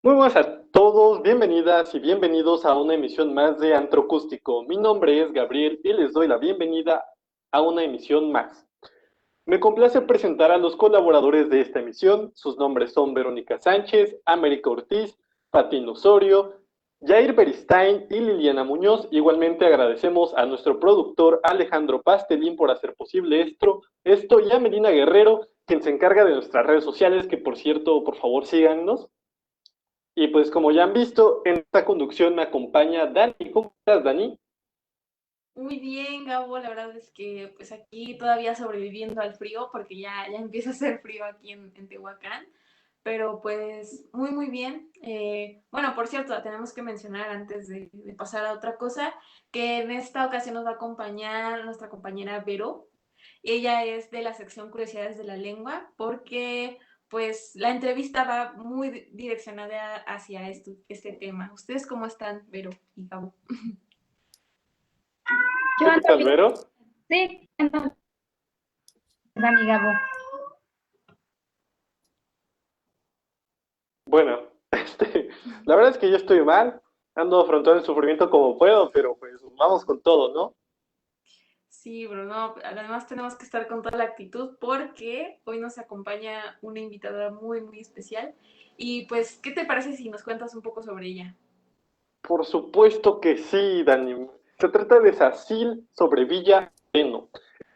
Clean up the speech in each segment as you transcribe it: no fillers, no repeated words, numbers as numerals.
Muy buenas a todos, bienvenidas y bienvenidos a una emisión más de Antrocústico. Mi nombre es Gabriel y les doy la bienvenida a una emisión más. Me complace presentar a los colaboradores de esta emisión. Sus nombres son Verónica Sánchez, América Ortiz, Patín Osorio, Jair Beristain y Liliana Muñoz. Igualmente agradecemos a nuestro productor Alejandro Pastelín por hacer posible esto y a Melina Guerrero, quien se encarga de nuestras redes sociales, que por cierto, por favor síganos. Y pues como ya han visto, en esta conducción me acompaña Dani. ¿Cómo estás, Dani? Muy bien, Gabo, la verdad es que pues aquí todavía sobreviviendo al frío porque ya empieza a hacer frío aquí en Tehuacán, pero pues muy bien. Bueno, por cierto, tenemos que mencionar antes de pasar a otra cosa que en esta ocasión nos va a acompañar nuestra compañera Vero. Ella es de la sección Curiosidades de la Lengua porque pues la entrevista va muy direccionada hacia este tema. ¿Ustedes cómo están, Vero y Gabo? Yo ¿Qué ando tal, bien, Vero? sí, ando, Dani Gabo. Bueno, la verdad es que yo estoy mal, ando afrontando el sufrimiento como puedo, pero pues vamos con todo, ¿no? Sí, Bruno, además tenemos que estar con toda la actitud porque hoy nos acompaña una invitada muy especial. Y pues, ¿qué te parece si nos cuentas un poco sobre ella? Por supuesto que sí, Dani. Se trata de Cecil Sobrevilla Moreno,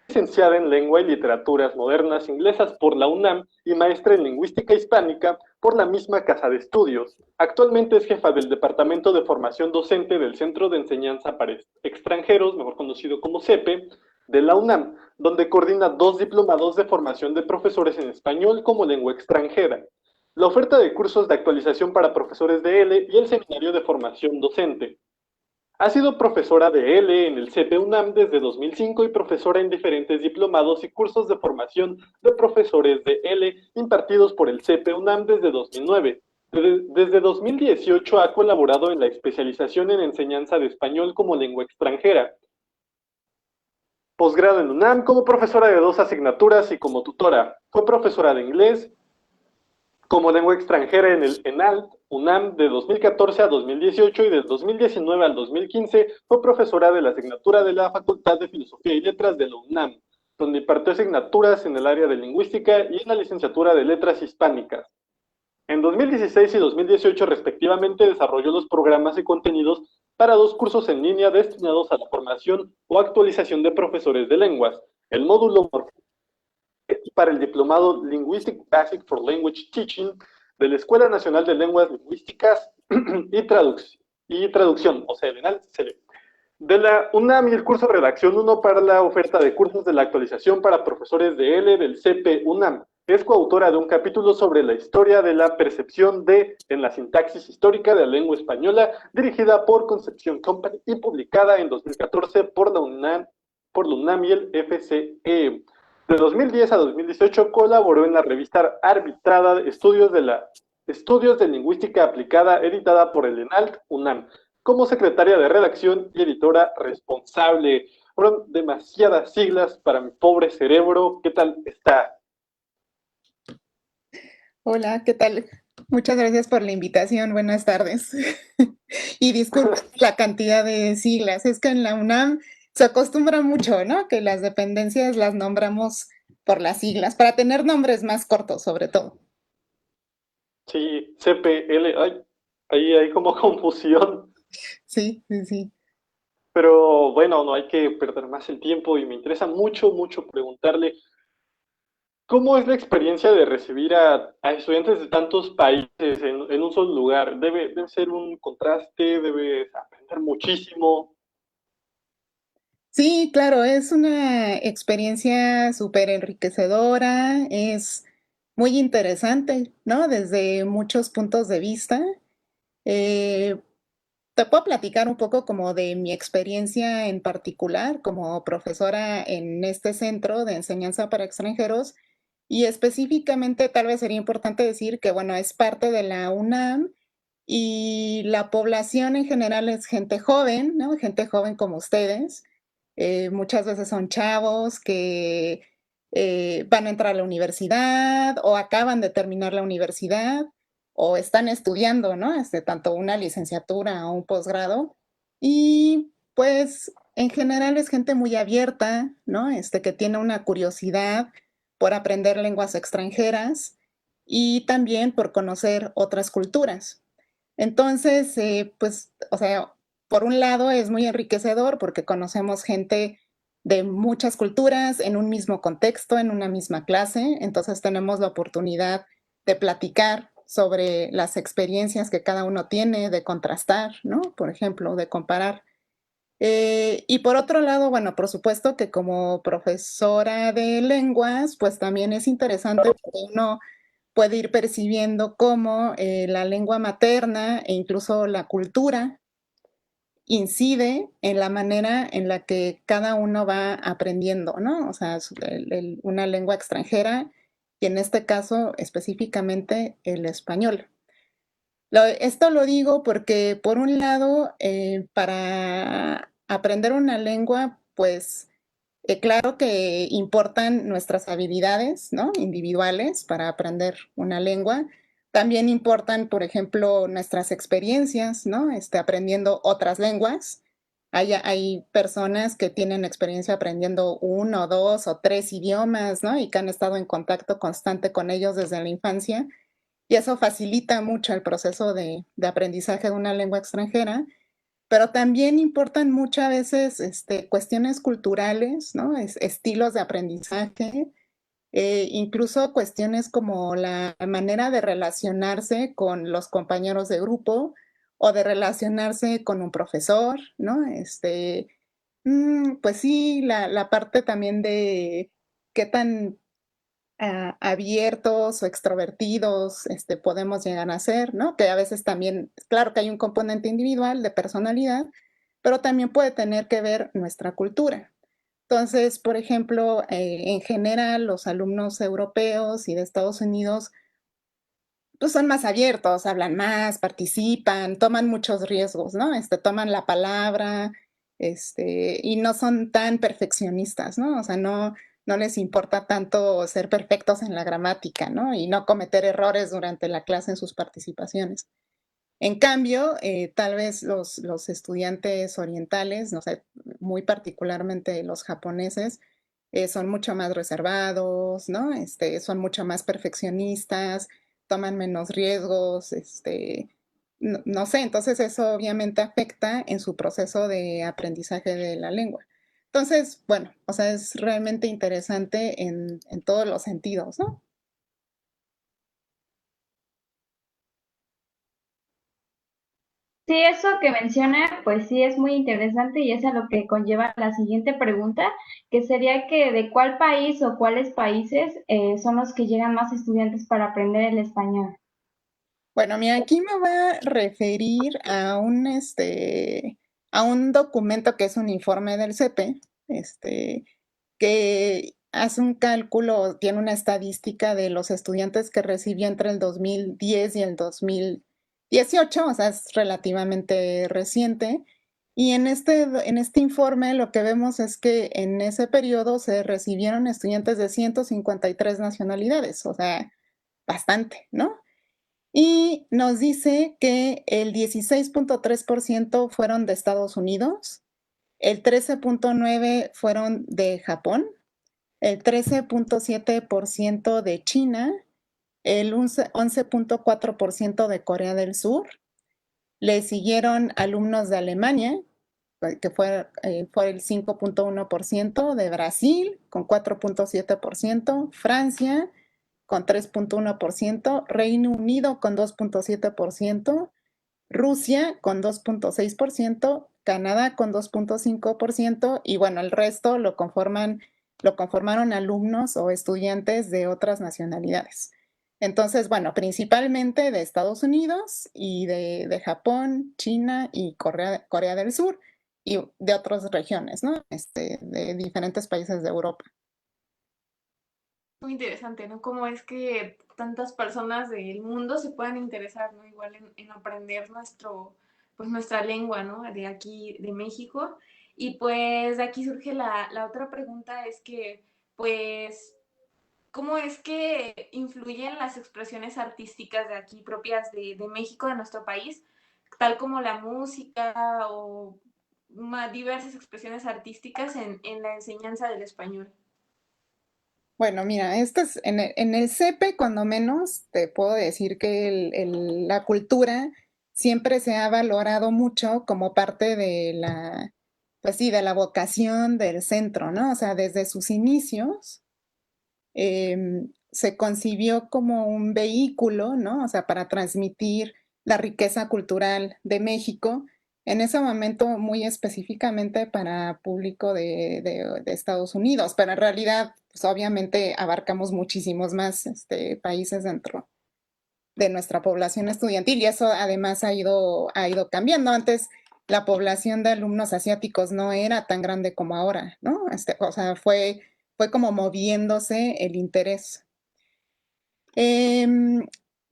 licenciada en Lengua y Literaturas Modernas Inglesas por la UNAM y maestra en Lingüística Hispánica por la misma Casa de Estudios. Actualmente es jefa del Departamento de Formación Docente del Centro de Enseñanza para Extranjeros, mejor conocido como CEPE, de la UNAM, donde coordina dos diplomados de formación de profesores en español como lengua extranjera, la oferta de cursos de actualización para profesores de L y el seminario de formación docente. Ha sido profesora de L en el CP UNAM desde 2005 y profesora en diferentes diplomados y cursos de formación de profesores de L impartidos por el CP UNAM desde 2009. Desde 2018 ha colaborado en la especialización en enseñanza de español como lengua extranjera, posgrado en UNAM como profesora de dos asignaturas y como tutora. Fue profesora de inglés, como lengua extranjera en el ENALT UNAM de 2014 a 2018 y del 2019 al 2015 fue profesora de la asignatura de la Facultad de Filosofía y Letras de la UNAM, donde impartió asignaturas en el área de lingüística y en la licenciatura de Letras Hispánicas. En 2016 y 2018 respectivamente desarrolló los programas y contenidos para dos cursos en línea destinados a la formación o actualización de profesores de lenguas, el módulo para el diplomado Linguistic Basic for Language Teaching de la Escuela Nacional de Lenguas Lingüísticas y, Traducción, o sea, el ENAL-CELE. De la UNAM y el curso de Redacción 1 para la oferta de cursos de la actualización para profesores de L del CP UNAM. Es coautora de un capítulo sobre la historia de la percepción de en la sintaxis histórica de la lengua española, dirigida por Concepción Company y publicada en 2014 por la UNAM y el FCE. De 2010 a 2018 colaboró en la revista arbitrada Estudios de Lingüística Aplicada, editada por el ENALT UNAM, como secretaria de redacción y editora responsable. Fueron demasiadas siglas para mi pobre cerebro. ¿Qué tal está? Hola, ¿qué tal? Muchas gracias por la invitación. Buenas tardes. Y disculpa la cantidad de siglas. Es que en la UNAM se acostumbra mucho, ¿no? Que las dependencias las nombramos por las siglas, para tener nombres más cortos, sobre todo. Sí, CPL, ay, ahí hay como confusión. Sí, sí, sí. Pero bueno, no hay que perder más el tiempo y me interesa mucho preguntarle cómo es la experiencia de recibir a estudiantes de tantos países en un solo lugar. Debe ser un contraste, debes aprender muchísimo. Sí, claro, es una experiencia súper enriquecedora, es muy interesante, ¿no? Desde muchos puntos de vista. Eh, Te puedo platicar un poco como de mi experiencia en particular como profesora en este centro de enseñanza para extranjeros y específicamente tal vez sería importante decir que, bueno, es parte de la UNAM y la población en general es gente joven, ¿no? Gente joven como ustedes. Muchas veces son chavos que van a entrar a la universidad o acaban de terminar la universidad o están estudiando, ¿no? Tanto una licenciatura o un posgrado. Y pues en general es gente muy abierta, ¿no? Que tiene una curiosidad por aprender lenguas extranjeras y también por conocer otras culturas. Entonces, pues, o sea, por un lado es muy enriquecedor porque conocemos gente de muchas culturas en un mismo contexto, en una misma clase, entonces tenemos la oportunidad de platicar sobre las experiencias que cada uno tiene, de contrastar, ¿no? Por ejemplo, de comparar. Y por otro lado, bueno, por supuesto que como profesora de lenguas, pues también es interesante porque uno puede ir percibiendo cómo la lengua materna e incluso la cultura incide en la manera en la que cada uno va aprendiendo, ¿no? O sea, una lengua extranjera y en este caso específicamente el español. Esto lo digo porque, por un lado, para aprender una lengua, pues claro que importan nuestras habilidades, ¿no? Individuales para aprender una lengua. También importan, por ejemplo, nuestras experiencias, ¿no? Aprendiendo otras lenguas. Hay personas que tienen experiencia aprendiendo uno, dos o tres idiomas, ¿no? Y que han estado en contacto constante con ellos desde la infancia y eso facilita mucho el proceso de aprendizaje de una lengua extranjera, pero también importan muchas veces cuestiones culturales, ¿no? Estilos de aprendizaje, incluso cuestiones como la manera de relacionarse con los compañeros de grupo o de relacionarse con un profesor, ¿no? Pues sí, la parte también de qué tan abiertos o extrovertidos podemos llegar a ser, ¿no? Que a veces también, claro que hay un componente individual de personalidad, pero también puede tener que ver nuestra cultura. Entonces, por ejemplo, en general, los alumnos europeos y de Estados Unidos, pues son más abiertos, hablan más, participan, toman muchos riesgos, ¿no? Toman la palabra, y no son tan perfeccionistas, ¿no? O sea, no les importa tanto ser perfectos en la gramática, ¿no? Y no cometer errores durante la clase en sus participaciones. En cambio, tal vez los estudiantes orientales, no sé, muy particularmente los japoneses, son mucho más reservados, ¿no? Son mucho más perfeccionistas, toman menos riesgos, no sé, entonces eso obviamente afecta en su proceso de aprendizaje de la lengua. Entonces, bueno, o sea, es realmente interesante en todos los sentidos, ¿no? Sí, eso que menciona, pues sí es muy interesante y es a lo que conlleva la siguiente pregunta, que sería que de cuál país o cuáles países son los que llegan más estudiantes para aprender el español. Bueno, mira, aquí me voy a referir a un documento que es un informe del CEPE, que hace un cálculo, tiene una estadística de los estudiantes que recibió entre el 2010 y el 2018, o sea, es relativamente reciente. Y en este informe lo que vemos es que en ese periodo se recibieron estudiantes de 153 nacionalidades, o sea, bastante, ¿no? Y nos dice que el 16.3% fueron de Estados Unidos, el 13.9% fueron de Japón, el 13.7% de China, el 11.4% de Corea del Sur, le siguieron alumnos de Alemania, que fue el 5.1%, de Brasil con 4.7%, Francia con 3.1%, Reino Unido con 2.7%, Rusia con 2.6%, Canadá con 2.5% y bueno, el resto lo conformaron alumnos o estudiantes de otras nacionalidades. Entonces, bueno, principalmente de Estados Unidos y de Japón, China y Corea del Sur y de otras regiones, ¿no? De diferentes países de Europa. Muy interesante, ¿no? Cómo es que tantas personas del mundo se puedan interesar, ¿no? Igual en aprender pues nuestra lengua, ¿no? De aquí, de México. Y pues de aquí surge la otra pregunta, es que, pues, cómo es que influyen las expresiones artísticas de aquí propias de México, de nuestro país, tal como la música o diversas expresiones artísticas en la enseñanza del español. Bueno, mira, esto es, en el CEPE, cuando menos, te puedo decir que la cultura siempre se ha valorado mucho como parte de la, pues sí, de la vocación del centro, ¿no? O sea, desde sus inicios se concibió como un vehículo, ¿no? O sea, para transmitir la riqueza cultural de México, en ese momento muy específicamente para público de Estados Unidos, pero en realidad, pues obviamente abarcamos muchísimos más países dentro de nuestra población estudiantil y eso además ha ido cambiando. Antes la población de alumnos asiáticos no era tan grande como ahora, ¿no? O sea, fue como moviéndose el interés.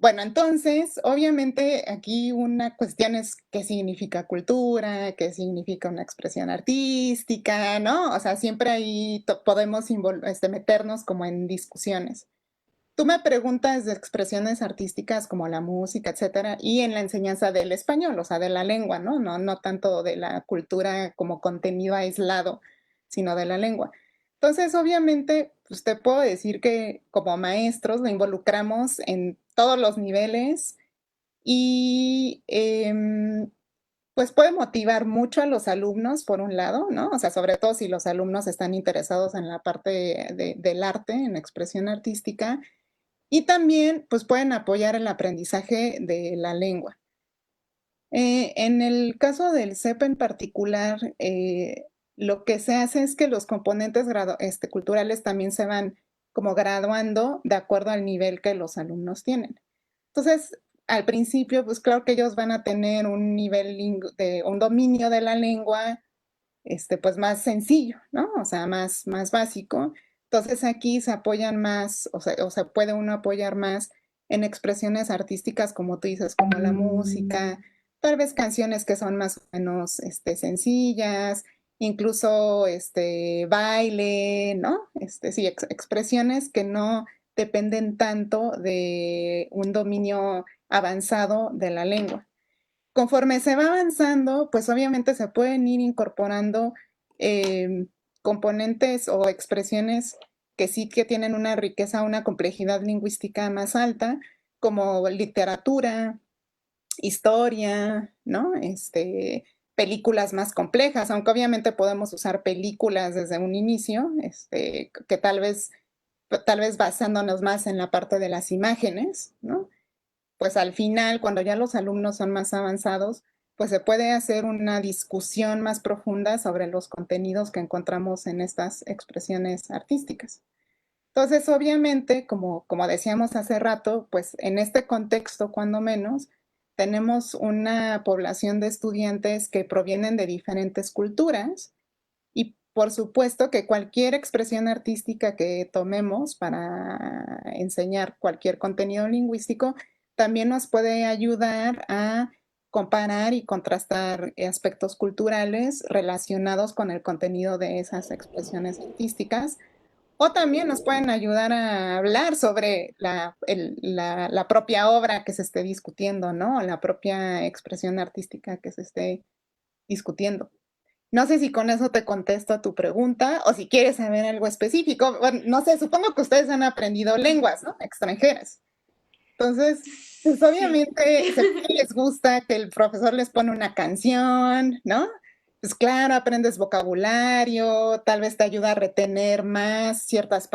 Bueno, entonces, obviamente aquí una cuestión es qué significa cultura, qué significa una expresión artística, ¿no? O sea, siempre ahí podemos meternos como en discusiones. Tú me preguntas de expresiones artísticas como la música, etcétera, y en la enseñanza del español, o sea, de la lengua, ¿no? No tanto de la cultura como contenido aislado, sino de la lengua. Entonces, obviamente, pues te puedo decir que como maestros lo involucramos en todos los niveles y pues puede motivar mucho a los alumnos, por un lado, ¿no? O sea, sobre todo si los alumnos están interesados en la parte del arte, en la expresión artística, y también, pues pueden apoyar el aprendizaje de la lengua. En el caso del CEP en particular, lo que se hace es que los componentes culturales también se van como graduando de acuerdo al nivel que los alumnos tienen. Entonces, al principio, pues claro que ellos van a tener un nivel de un dominio de la lengua, pues más sencillo, ¿no? O sea, más básico. Entonces aquí se apoyan más, o se puede uno apoyar más en expresiones artísticas, como tú dices, como la música, tal vez canciones que son más o menos sencillas, incluso baile, ¿no? Sí, expresiones que no dependen tanto de un dominio avanzado de la lengua. Conforme se va avanzando, pues obviamente se pueden ir incorporando eh, componentes o expresiones que sí que tienen una riqueza, una complejidad lingüística más alta, como literatura, historia, ¿no? Películas más complejas, aunque obviamente podemos usar películas desde un inicio, que tal vez basándonos más en la parte de las imágenes, ¿no? Pues al final, cuando ya los alumnos son más avanzados, pues se puede hacer una discusión más profunda sobre los contenidos que encontramos en estas expresiones artísticas. Entonces, obviamente, como decíamos hace rato, pues en este contexto, cuando menos, tenemos una población de estudiantes que provienen de diferentes culturas y por supuesto que cualquier expresión artística que tomemos para enseñar cualquier contenido lingüístico también nos puede ayudar a comparar y contrastar aspectos culturales relacionados con el contenido de esas expresiones artísticas. O también nos pueden ayudar a hablar sobre la propia obra que se esté discutiendo, ¿no? La propia expresión artística que se esté discutiendo. No sé si con eso te contesto a tu pregunta o si quieres saber algo específico. Bueno, no sé, supongo que ustedes han aprendido lenguas, ¿no? Extranjeras. Entonces, pues Sí. obviamente les gusta que el profesor les pone una canción, ¿no? Pues claro, aprendes vocabulario, tal vez te ayuda a retener más ciertas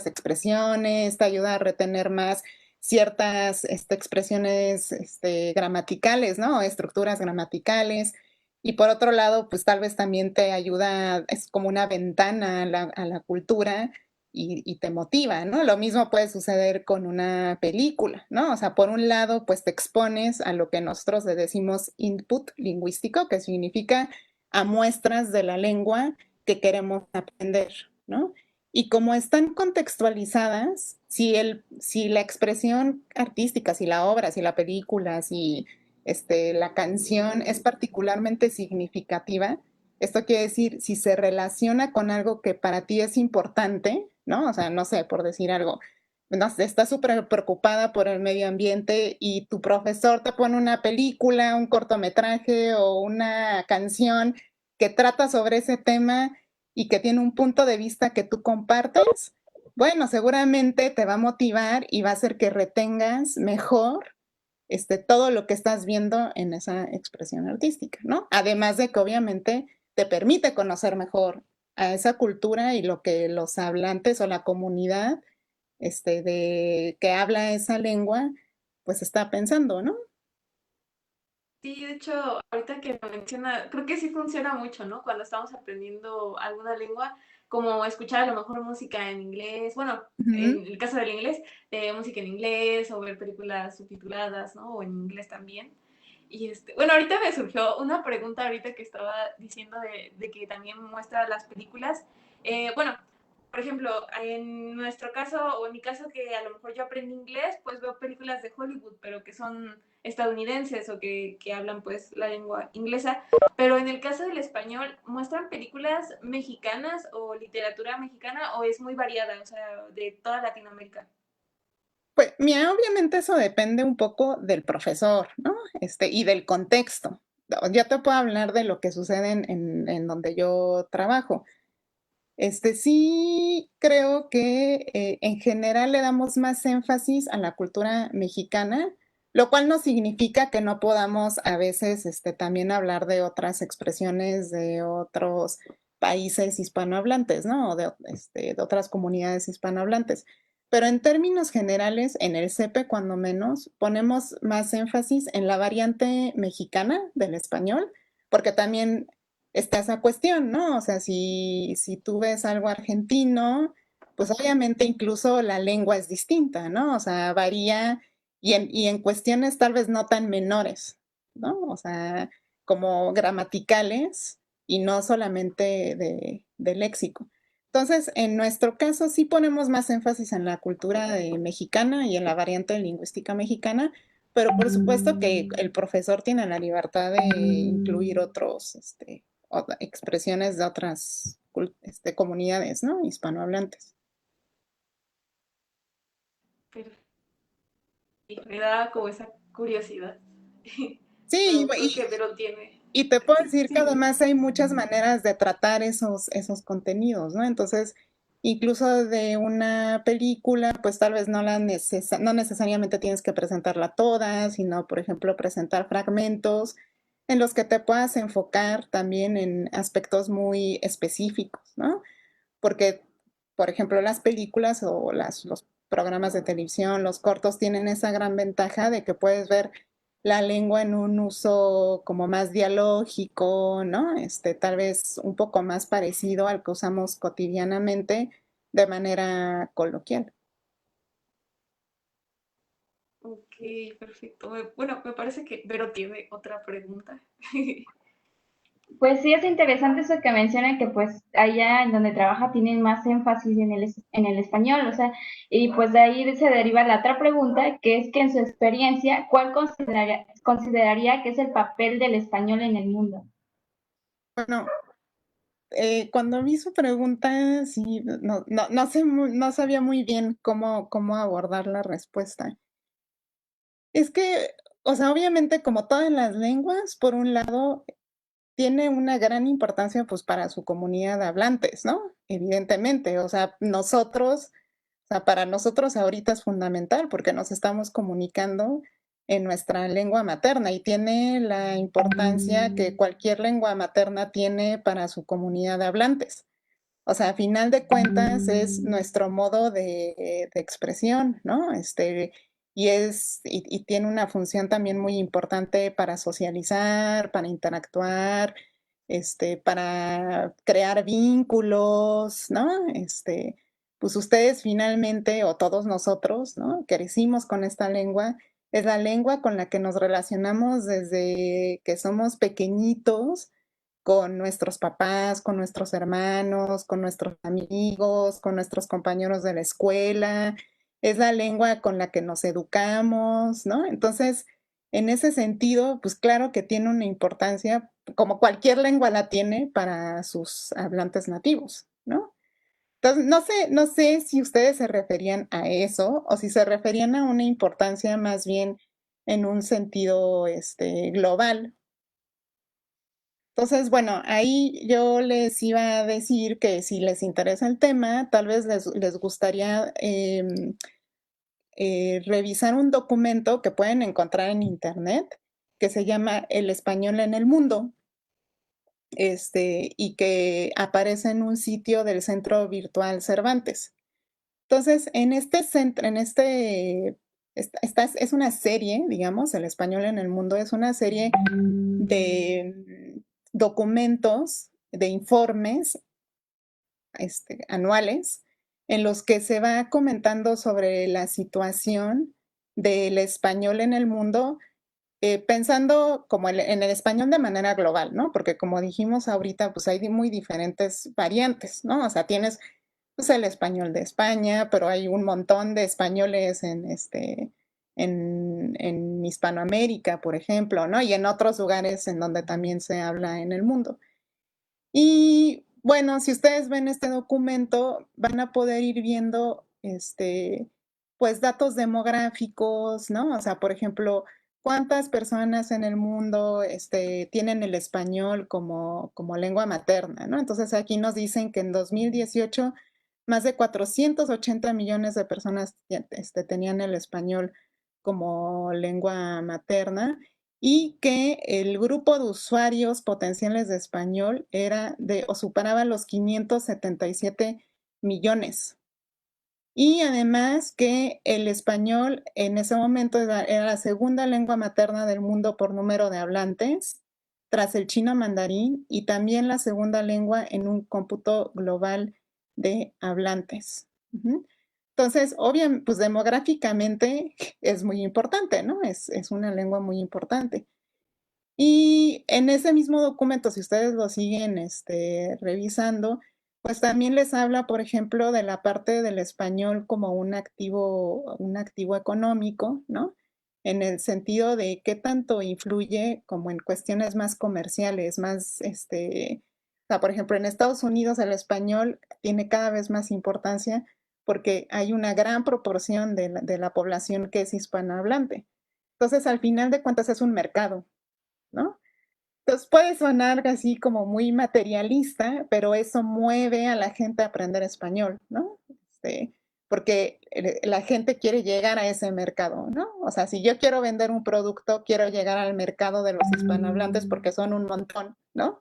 expresiones, te ayuda a retener más ciertas expresiones gramaticales, ¿no? Estructuras gramaticales. Y por otro lado, pues tal vez también te ayuda, es como una ventana a la cultura y te motiva, ¿no? Lo mismo puede suceder con una película, ¿no? O sea, por un lado, pues te expones a lo que nosotros le decimos input lingüístico, que significa a muestras de la lengua que queremos aprender, ¿no? Y como están contextualizadas, si la expresión artística, si la obra, si la película, si la canción es particularmente significativa, esto quiere decir, si se relaciona con algo que para ti es importante, ¿no? O sea, no sé, por decir algo. No sé, estás súper preocupada por el medio ambiente y tu profesor te pone una película, un cortometraje o una canción que trata sobre ese tema y que tiene un punto de vista que tú compartes, bueno, seguramente te va a motivar y va a hacer que retengas mejor todo lo que estás viendo en esa expresión artística, ¿no? Además de que obviamente te permite conocer mejor a esa cultura y lo que los hablantes o la comunidad de que habla esa lengua, pues está pensando, ¿no? Sí, de hecho, ahorita que lo menciona, creo que sí funciona mucho, ¿no? Cuando estamos aprendiendo alguna lengua, como escuchar a lo mejor música en inglés, bueno, Ujú. en el caso del inglés, música en inglés o ver películas subtituladas, ¿no? O en inglés también. Y bueno, ahorita me surgió una pregunta ahorita que estaba diciendo de que también muestra las películas. Bueno, por ejemplo, en nuestro caso, o en mi caso, que a lo mejor yo aprendí inglés, pues veo películas de Hollywood, pero que son estadounidenses o que hablan pues la lengua inglesa. Pero en el caso del español, ¿muestran películas mexicanas o literatura mexicana o es muy variada, o sea, de toda Latinoamérica? Pues mira, obviamente eso depende un poco del profesor, ¿no? Y del contexto. Yo te puedo hablar de lo que sucede en donde yo trabajo. Sí creo que en general le damos más énfasis a la cultura mexicana, lo cual no significa que no podamos a veces también hablar de otras expresiones de otros países hispanohablantes, ¿no? O de otras comunidades hispanohablantes. Pero en términos generales, en el CEPE, cuando menos, ponemos más énfasis en la variante mexicana del español, porque también está esa cuestión, ¿no? O sea, si tú ves algo argentino, pues obviamente incluso la lengua es distinta, ¿no? O sea, varía y en cuestiones tal vez no tan menores, ¿no? O sea, como gramaticales y no solamente de léxico. Entonces, en nuestro caso sí ponemos más énfasis en la cultura mexicana y en la variante lingüística mexicana, pero por supuesto que el profesor tiene la libertad de incluir otros, expresiones de otras comunidades, ¿no? Hispanohablantes. Pero me da como esa curiosidad. Sí, Pero creo que Vero tiene. y te puedo Sí, decir sí, que dime. además hay muchas maneras de tratar esos contenidos, ¿no? Entonces, incluso de una película, pues tal vez no necesariamente tienes que presentarla toda, sino, por ejemplo, presentar fragmentos en los que te puedas enfocar también en aspectos muy específicos, ¿no? Porque, por ejemplo, las películas o los programas de televisión, los cortos, tienen esa gran ventaja de que puedes ver la lengua en un uso como más dialógico, ¿no? Tal vez un poco más parecido al que usamos cotidianamente de manera coloquial. Ok, perfecto. Bueno, me parece que Vero tiene otra pregunta. Pues sí, es interesante eso que mencionan que pues allá en donde trabaja tienen más énfasis en el español, o sea, y pues de ahí se deriva la otra pregunta, que es que en su experiencia, ¿cuál consideraría que es el papel del español en el mundo? Bueno, cuando vi su pregunta, sí, no sabía muy bien cómo abordar la respuesta. Es que, o sea, obviamente como todas las lenguas, por un lado, tiene una gran importancia pues para su comunidad de hablantes, ¿no? Evidentemente, o sea, para nosotros ahorita es fundamental porque nos estamos comunicando en nuestra lengua materna y tiene la importancia que cualquier lengua materna tiene para su comunidad de hablantes. O sea, a final de cuentas es nuestro modo de expresión, ¿no? Y tiene una función también muy importante para socializar, para interactuar, para crear vínculos, ¿no? Pues ustedes finalmente, o todos nosotros, ¿no? Crecimos con esta lengua, es la lengua con la que nos relacionamos desde que somos pequeñitos con nuestros papás, con nuestros hermanos, con nuestros amigos, con nuestros compañeros de la escuela. Es la lengua con la que nos educamos, ¿no? Entonces, en ese sentido, pues claro que tiene una importancia, como cualquier lengua la tiene para sus hablantes nativos, ¿no? Entonces, no sé si ustedes se referían a eso o si se referían a una importancia más bien en un sentido global. Entonces, bueno, ahí yo les iba a decir que si les interesa el tema, tal vez les gustaría revisar un documento que pueden encontrar en internet que se llama El español en el mundo, y que aparece en un sitio del Centro Virtual Cervantes. Entonces, en este centro, es una serie, digamos, El español en el mundo es una serie de documentos, de informes anuales, en los que se va comentando sobre la situación del español en el mundo, pensando como en el español de manera global, ¿no? Porque como dijimos ahorita, pues hay muy diferentes variantes, ¿no? O sea, tienes pues, el español de España, pero hay un montón de españoles en Hispanoamérica, por ejemplo, ¿no? Y en otros lugares en donde también se habla en el mundo. Y bueno, si ustedes ven este documento, van a poder ir viendo, pues datos demográficos, ¿no? O sea, por ejemplo, cuántas personas en el mundo, tienen el español como lengua materna, ¿no? Entonces aquí nos dicen que en 2018 más de 480 millones de personas, tenían el español como lengua materna y que el grupo de usuarios potenciales de español era o superaba los 577 millones. Y además que el español en ese momento era la segunda lengua materna del mundo por número de hablantes, tras el chino mandarín, y también la segunda lengua en un cómputo global de hablantes. Entonces, obviamente, pues demográficamente es muy importante, ¿no? Es una lengua muy importante. Y en ese mismo documento, si ustedes lo siguen revisando, pues también les habla, por ejemplo, de la parte del español como un activo económico, ¿no? En el sentido de qué tanto influye como en cuestiones más comerciales, o sea, por ejemplo, en Estados Unidos el español tiene cada vez más importancia porque hay una gran proporción de la población que es hispanohablante. Entonces, al final de cuentas es un mercado, ¿no? Entonces puede sonar así como muy materialista, pero eso mueve a la gente a aprender español, ¿no? Porque la gente quiere llegar a ese mercado, ¿no? O sea, si yo quiero vender un producto, quiero llegar al mercado de los hispanohablantes porque son un montón, ¿no?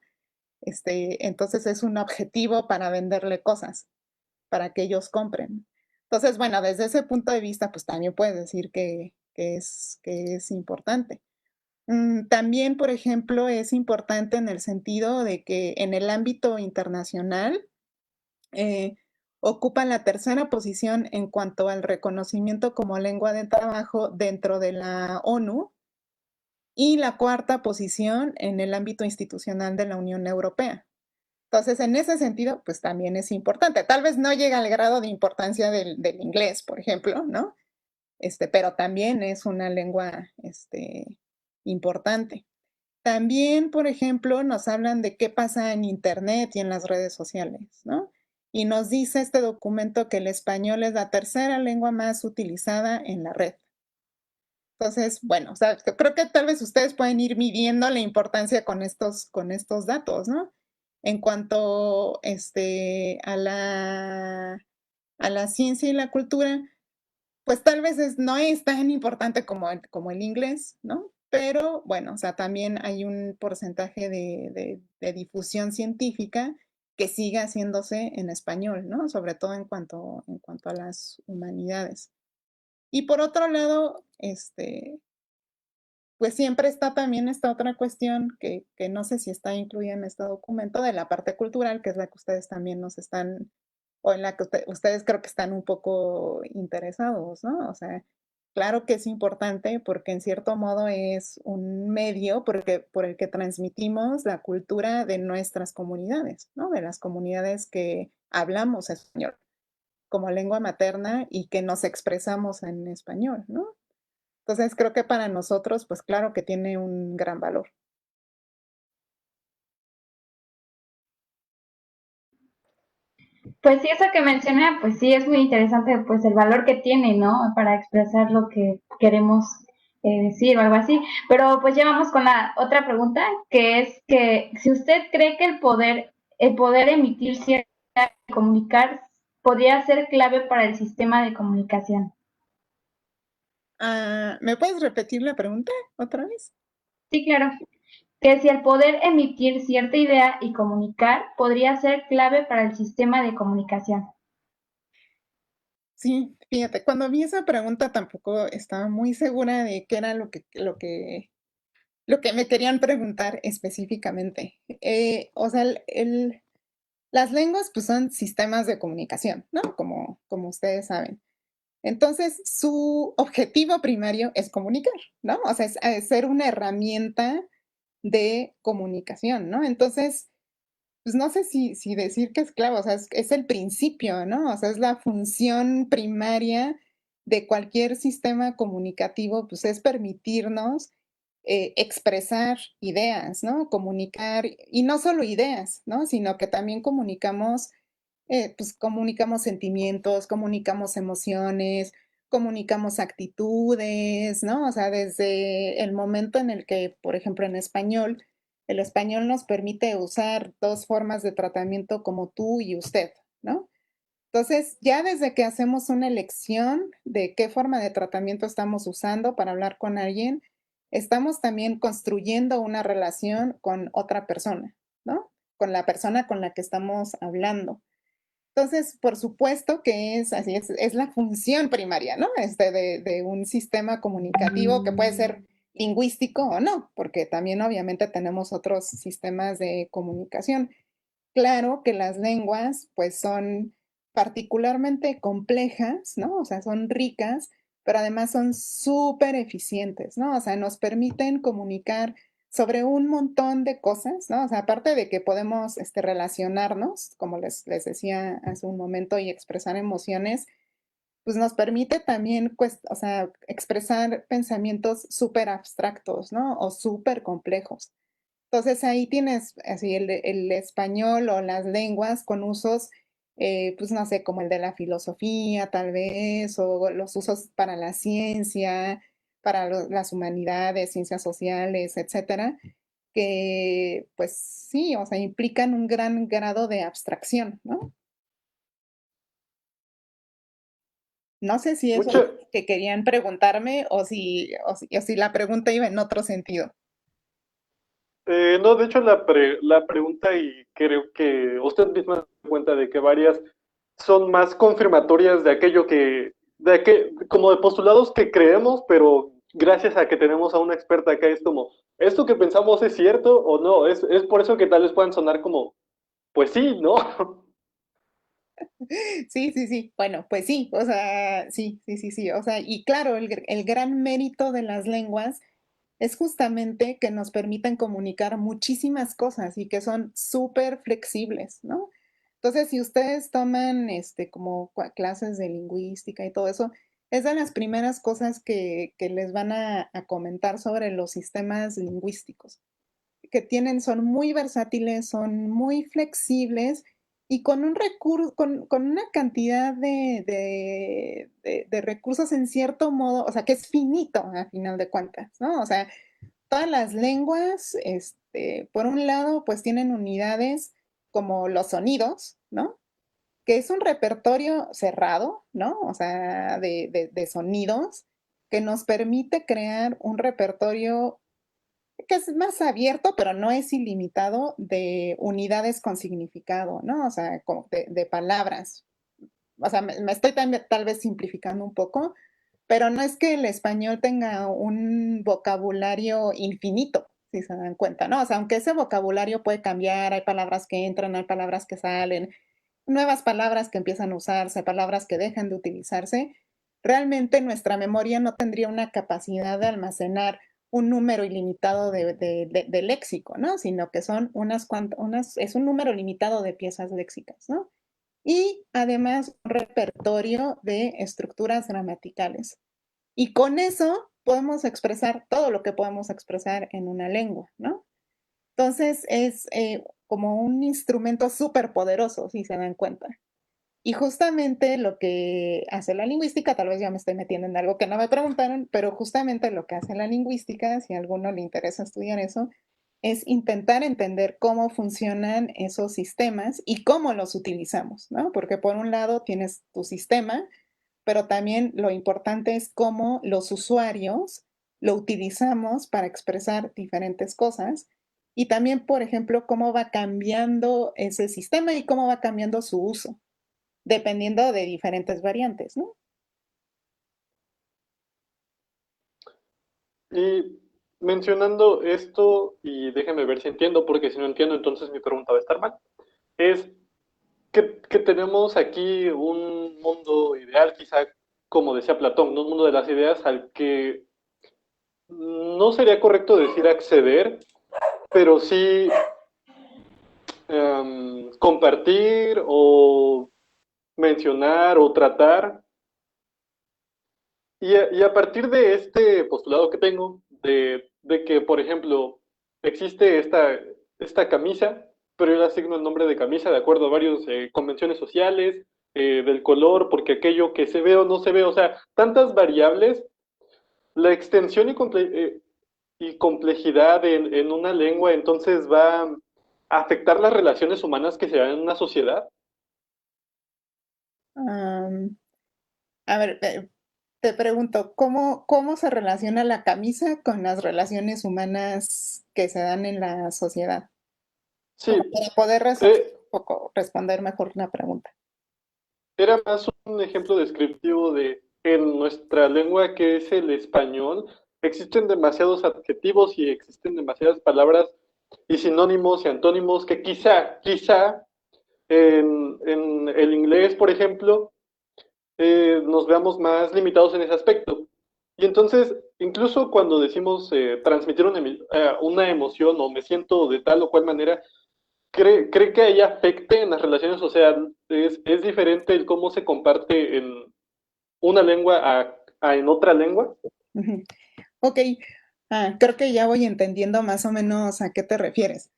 Entonces es un objetivo para venderle cosas, para que ellos compren. Entonces, bueno, desde ese punto de vista, pues también puedes decir que es importante. También, por ejemplo, es importante en el sentido de que en el ámbito internacional eh, ocupa la tercera posición en cuanto al reconocimiento como lengua de trabajo dentro de la ONU y la cuarta posición en el ámbito institucional de la Unión Europea. Entonces, en ese sentido, pues también es importante. Tal vez no llega al grado de importancia del inglés, por ejemplo, ¿no? Pero también es una lengua importante. También, por ejemplo, nos hablan de qué pasa en Internet y en las redes sociales, ¿no? Y nos dice este documento que el español es la tercera lengua más utilizada en la red. Entonces, bueno, o sea, creo que tal vez ustedes pueden ir midiendo la importancia con estos datos, ¿no? En cuanto a la ciencia y la cultura, pues tal vez no es tan importante como el inglés, ¿no? Pero bueno, o sea, también hay un porcentaje de difusión científica que sigue haciéndose en español, ¿no? Sobre todo en cuanto a las humanidades. Y por otro lado, pues siempre está también esta otra cuestión que no sé si está incluida en este documento de la parte cultural, que es la que ustedes también nos están, o en la que ustedes creo que están un poco interesados, ¿no? O sea, claro que es importante porque en cierto modo es un medio por el que transmitimos la cultura de nuestras comunidades, ¿no? De las comunidades que hablamos español como lengua materna y que nos expresamos en español, ¿no? Entonces creo que para nosotros, pues claro que tiene un gran valor. Pues sí, eso que menciona, pues sí, es muy interesante, pues el valor que tiene, ¿no? Para expresar lo que queremos decir o algo así. Pero pues ya vamos con la otra pregunta, que es que si usted cree que el poder emitir cierta y comunicar podría ser clave para el sistema de comunicación. ¿Me puedes repetir la pregunta otra vez? Sí, claro. Que si el poder emitir cierta idea y comunicar podría ser clave para el sistema de comunicación. Sí, fíjate, cuando vi esa pregunta tampoco estaba muy segura de qué era lo que me querían preguntar específicamente. O sea, las lenguas pues son sistemas de comunicación, ¿no? Como ustedes saben. Entonces, su objetivo primario es comunicar, ¿no? O sea, es ser una herramienta de comunicación, ¿no? Entonces, pues no sé si decir que es clave, o sea, es el principio, ¿no? O sea, es la función primaria de cualquier sistema comunicativo, pues es permitirnos expresar ideas, ¿no? Comunicar, y no solo ideas, ¿no? Sino que también pues comunicamos sentimientos, comunicamos emociones, comunicamos actitudes, ¿no? O sea, desde el momento en el que, por ejemplo, en español, el español nos permite usar dos formas de tratamiento como tú y usted, ¿no? Entonces, ya desde que hacemos una elección de qué forma de tratamiento estamos usando para hablar con alguien, estamos también construyendo una relación con otra persona, ¿no? Con la persona con la que estamos hablando. Entonces, por supuesto que es así, es la función primaria, ¿no? De un sistema comunicativo que puede ser lingüístico o no, porque también obviamente tenemos otros sistemas de comunicación. Claro que las lenguas pues son particularmente complejas, ¿no? O sea, son ricas, pero además son súper eficientes, ¿no? O sea, nos permiten comunicar sobre un montón de cosas, ¿no? O sea, aparte de que podemos relacionarnos, como les decía hace un momento, y expresar emociones, pues nos permite también, pues, o sea, expresar pensamientos súper abstractos, ¿no? O súper complejos. Entonces ahí tienes así el español o las lenguas con usos, pues no sé, como el de la filosofía tal vez, o los usos para la ciencia, para las humanidades, ciencias sociales, etcétera, que pues sí, o sea, implican un gran grado de abstracción, ¿no? No sé si eso es Mucha, lo que querían preguntarme o si la pregunta iba en otro sentido. no, de hecho la pregunta y creo que usted misma se da cuenta de que varias son más confirmatorias de aquello como de postulados que creemos, pero gracias a que tenemos a una experta acá es como, ¿esto que pensamos es cierto o no? Es por eso que tal vez puedan sonar como, pues sí, ¿no? Sí, sí, sí. Bueno, pues sí, o sea, sí, sí, sí, sí. O sea, y claro, el gran mérito de las lenguas es justamente que nos permiten comunicar muchísimas cosas y que son súper flexibles, ¿no? Entonces, si ustedes toman como clases de lingüística y todo eso, es de las primeras cosas que les van a comentar sobre los sistemas lingüísticos que tienen, son muy versátiles, son muy flexibles y con un recurso, con una cantidad de recursos en cierto modo, o sea, que es finito a final de cuentas, ¿no? O sea, todas las lenguas, por un lado, pues tienen unidades como los sonidos, ¿no? Que es un repertorio cerrado, ¿no? O sea, de sonidos que nos permite crear un repertorio que es más abierto, pero no es ilimitado de unidades con significado, ¿no? O sea, de palabras. O sea, me estoy tal vez simplificando un poco, pero no es que el español tenga un vocabulario infinito, si se dan cuenta, ¿no? O sea, aunque ese vocabulario puede cambiar, hay palabras que entran, hay palabras que salen, nuevas palabras que empiezan a usarse, palabras que dejan de utilizarse, realmente nuestra memoria no tendría una capacidad de almacenar un número ilimitado de léxico, ¿no? Sino que son es un número limitado de piezas léxicas, ¿no? Y además un repertorio de estructuras gramaticales. Y con eso podemos expresar todo lo que podemos expresar en una lengua, ¿no? Entonces es como un instrumento súper poderoso, si se dan cuenta. Y justamente lo que hace la lingüística, tal vez ya me estoy metiendo en algo que no me preguntaron, pero justamente lo que hace la lingüística, si a alguno le interesa estudiar eso, es intentar entender cómo funcionan esos sistemas y cómo los utilizamos, ¿no? Porque por un lado tienes tu sistema, pero también lo importante es cómo los usuarios lo utilizamos para expresar diferentes cosas y también, por ejemplo, cómo va cambiando ese sistema y cómo va cambiando su uso dependiendo de diferentes variantes, ¿no? Y mencionando esto, y déjame ver si entiendo, porque si no entiendo, entonces mi pregunta va a estar mal, es que tenemos aquí un mundo ideal, quizá como decía Platón, ¿no? Un mundo de las ideas al que no sería correcto decir acceder, pero sí compartir o mencionar o tratar. Y a partir de este postulado que tengo, de que, por ejemplo, existe esta camisa, pero yo le asigno el nombre de camisa de acuerdo a varias convenciones sociales, del color, porque aquello que se ve o no se ve, o sea, tantas variables, la extensión y complejidad en una lengua entonces va a afectar las relaciones humanas que se dan en una sociedad. Um, a ver, te pregunto, ¿cómo se relaciona la camisa con las relaciones humanas que se dan en la sociedad? Como Sí, para poder eh, responder mejor la pregunta. era más un ejemplo descriptivo de en nuestra lengua que es el español, existen demasiados adjetivos y existen demasiadas palabras y sinónimos y antónimos que quizá en el inglés, por ejemplo, nos veamos más limitados en ese aspecto. Y entonces, incluso cuando decimos transmitir una emoción o me siento de tal o cual manera, ¿cree que ahí afecte en las relaciones? O sea, es diferente el cómo se comparte en una lengua a en otra lengua. Ujú. Ok, creo que ya voy entendiendo más o menos a qué te refieres.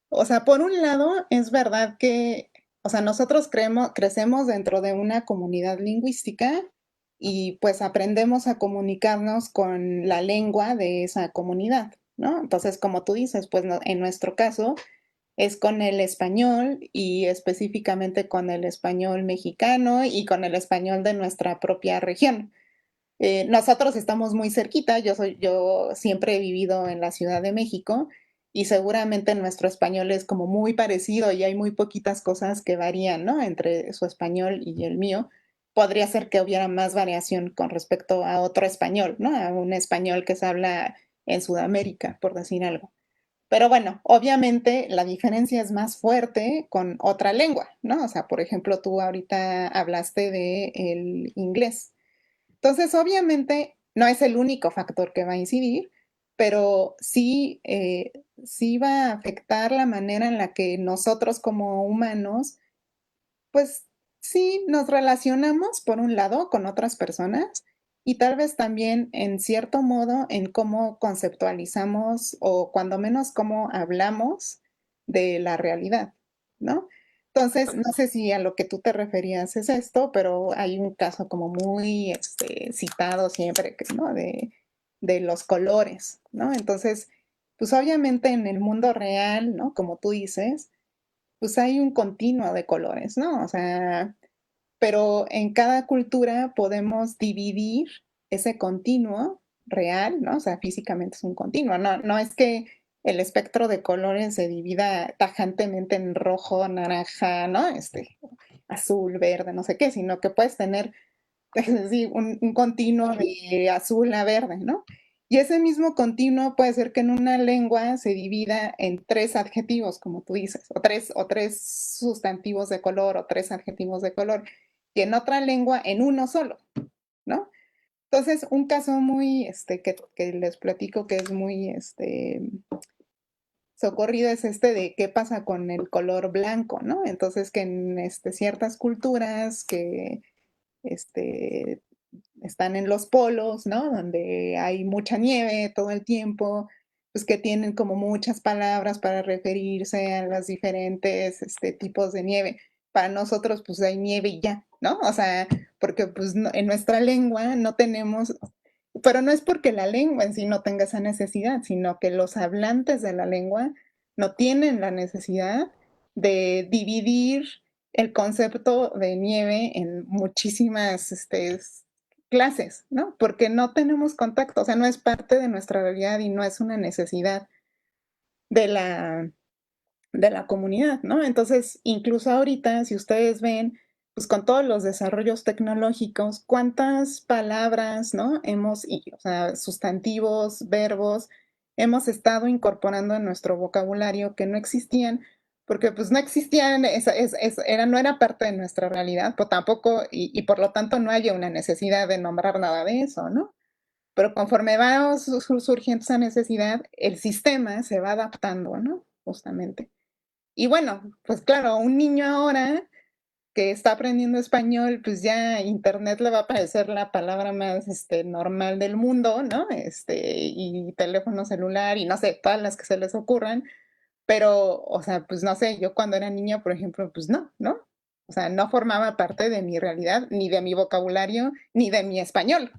O sea, por un lado, es verdad que, o sea, nosotros crecemos dentro de una comunidad lingüística y pues aprendemos a comunicarnos con la lengua de esa comunidad, ¿no? Entonces, como tú dices, pues en nuestro caso es con el español y específicamente con el español mexicano y con el español de nuestra propia región. Nosotros estamos muy cerquita, yo siempre he vivido en la Ciudad de México y seguramente nuestro español es como muy parecido y hay muy poquitas cosas que varían, ¿no? Entre su español y el mío. Podría ser que hubiera más variación con respecto a otro español, ¿no? A un español que se habla en Sudamérica, por decir algo. Pero bueno, obviamente la diferencia es más fuerte con otra lengua, ¿no? O sea, por ejemplo, tú ahorita hablaste de el inglés. Entonces, obviamente, no es el único factor que va a incidir, pero sí, sí va a afectar la manera en la que nosotros como humanos, pues sí nos relacionamos, por un lado, con otras personas y tal vez también, en cierto modo, en cómo conceptualizamos o cuando menos cómo hablamos de la realidad, ¿no? Entonces, no sé si a lo que tú te referías es esto, pero hay un caso como muy citado siempre, ¿no? De los colores, ¿no? Entonces, pues obviamente en el mundo real, ¿no? Como tú dices, pues hay un continuo de colores, ¿no? O sea, pero en cada cultura podemos dividir ese continuo real, ¿no? O sea, físicamente es un continuo, no es que el espectro de colores se divida tajantemente en rojo, naranja, ¿no? Azul, verde, no sé qué, sino que puedes tener sí, un continuo de azul a verde, ¿no? Y ese mismo continuo puede ser que en una lengua se divida en tres adjetivos, como tú dices, o tres sustantivos de color, o tres adjetivos de color, y en otra lengua en uno solo, ¿no? Entonces, un caso muy, que les platico que es muy, socorrido es de qué pasa con el color blanco, ¿no? Entonces, que en ciertas culturas que, este, están en los polos, ¿no? Donde hay mucha nieve todo el tiempo, pues que tienen como muchas palabras para referirse a los diferentes tipos de nieve. para nosotros pues hay nieve y ya, ¿no? O sea, porque pues en nuestra lengua no tenemos, pero no es porque la lengua en sí no tenga esa necesidad, sino que los hablantes de la lengua no tienen la necesidad de dividir el concepto de nieve en muchísimas clases, ¿no? Porque no tenemos contacto, o sea, no es parte de nuestra realidad y no es una necesidad de la comunidad, ¿no? Entonces, incluso ahorita, si ustedes ven, pues con todos los desarrollos tecnológicos, cuántas palabras, ¿no? O sea, sustantivos, verbos, hemos estado incorporando en nuestro vocabulario que no existían, porque pues no existían, no era parte de nuestra realidad, pues tampoco, y por lo tanto no haya una necesidad de nombrar nada de eso, ¿no? Pero conforme va surgiendo esa necesidad, el sistema se va adaptando, ¿no? Justamente. Y bueno, pues claro, un niño ahora que está aprendiendo español, pues ya internet le va a parecer la palabra más normal del mundo, ¿no? Y teléfono celular y no sé, todas las que se les ocurran, pero, o sea, pues no sé, yo cuando era niña, por ejemplo, pues no, ¿no? O sea, no formaba parte de mi realidad, ni de mi vocabulario, ni de mi español,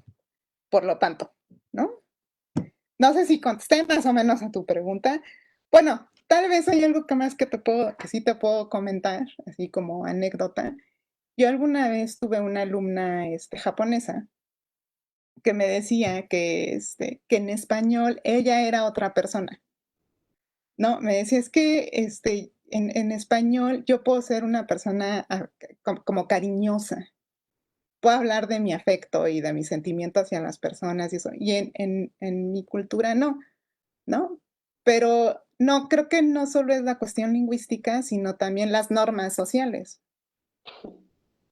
por lo tanto, ¿no? No sé si contesté más o menos a tu pregunta. Bueno, tal vez hay algo que más que sí te puedo comentar, así como anécdota. Yo alguna vez tuve una alumna japonesa que me decía que en español ella era otra persona, ¿no? Me decía, es que en español yo puedo ser una persona como cariñosa, puedo hablar de mi afecto y de mi sentimiento hacia las personas y eso, y en mi cultura no. ¿No? Pero no, creo que no solo es la cuestión lingüística, sino también las normas sociales,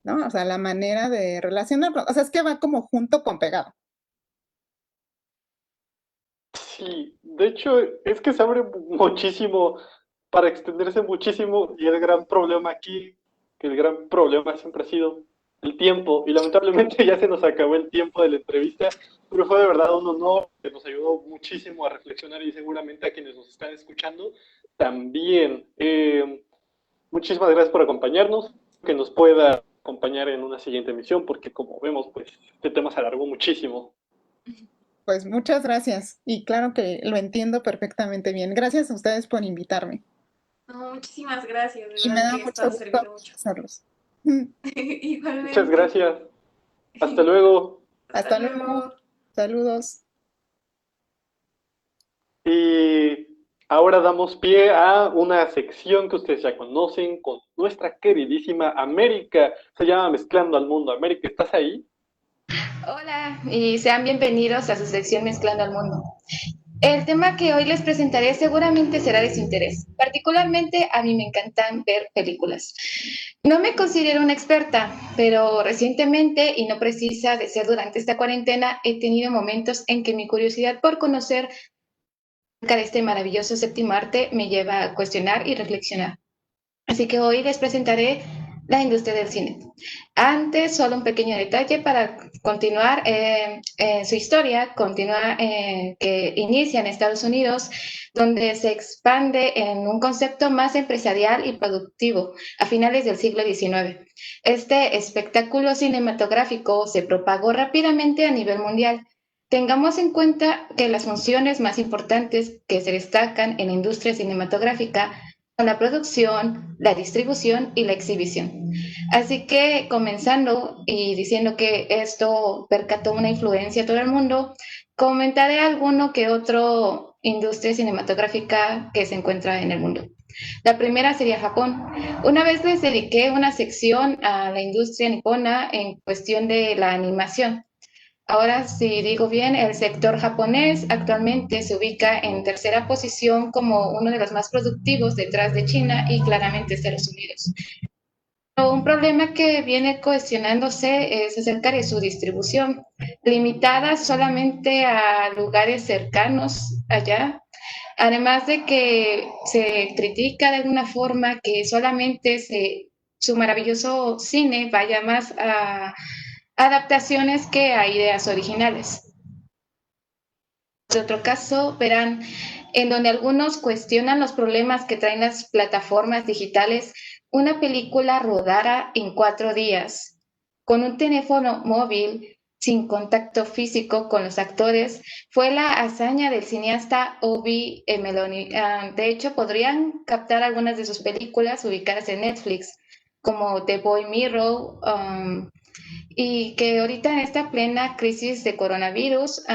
¿no? O sea, la manera de relacionarlo. O sea, es que va como junto con pegado. Sí, de hecho, es que se abre muchísimo para extenderse muchísimo y el gran problema aquí, que el gran problema siempre ha sido el tiempo y lamentablemente ya se nos acabó el tiempo de la entrevista, pero fue de verdad un honor que nos ayudó muchísimo a reflexionar y seguramente a quienes nos están escuchando también. Muchísimas gracias por acompañarnos, que nos pueda acompañar en una siguiente emisión porque como vemos, pues este tema se alargó muchísimo. Pues muchas gracias. Y claro que lo entiendo perfectamente bien. Gracias a ustedes por invitarme. No, muchísimas gracias, de Y me verdad da que esto mucho ha gusto servido mucho. hacerlos. Muchas Igualmente. gracias. Hasta luego. Hasta Hasta luego. luego. Saludos. Y ahora damos pie a una sección que ustedes ya conocen con nuestra queridísima América. Se llama Mezclando al Mundo. América, ¿estás ahí? Hola y sean bienvenidos a su sección Mezclando al Mundo. El tema que hoy les presentaré seguramente será de su interés. Particularmente a mí me encantan ver películas. No me considero una experta, pero recientemente, y no precisa de ser durante esta cuarentena, he tenido momentos en que mi curiosidad por conocer acerca de este maravilloso séptimo arte me lleva a cuestionar y reflexionar. Así que hoy les presentaré la industria del cine. Antes, solo un pequeño detalle para continuar su historia, que inicia en Estados Unidos, donde se expande en un concepto más empresarial y productivo a finales del siglo XIX. Este espectáculo cinematográfico se propagó rápidamente a nivel mundial. Tengamos en cuenta que las funciones más importantes que se destacan en la industria cinematográfica son la producción, la distribución y la exhibición. Así que comenzando y diciendo que esto percató una influencia a todo el mundo, comentaré alguno que otro industria cinematográfica que se encuentra en el mundo. La primera sería Japón. Una vez les dediqué una sección a la industria nipona en cuestión de la animación. Ahora, si digo bien, el sector japonés actualmente se ubica en tercera posición como uno de los más productivos detrás de China y claramente Estados Unidos. Pero un problema que viene cuestionándose es acerca de su distribución, limitada solamente a lugares cercanos allá, además de que se critica de alguna forma que solamente su maravilloso cine vaya más a adaptaciones que a ideas originales. De otro caso, verán en donde algunos cuestionan los problemas que traen las plataformas digitales una película rodara en 4 días con un teléfono móvil sin contacto físico con los actores fue la hazaña del cineasta Obi Meloni. De hecho, podrían captar algunas de sus películas ubicadas en Netflix, como The Boy Mirror, y que ahorita en esta plena crisis de coronavirus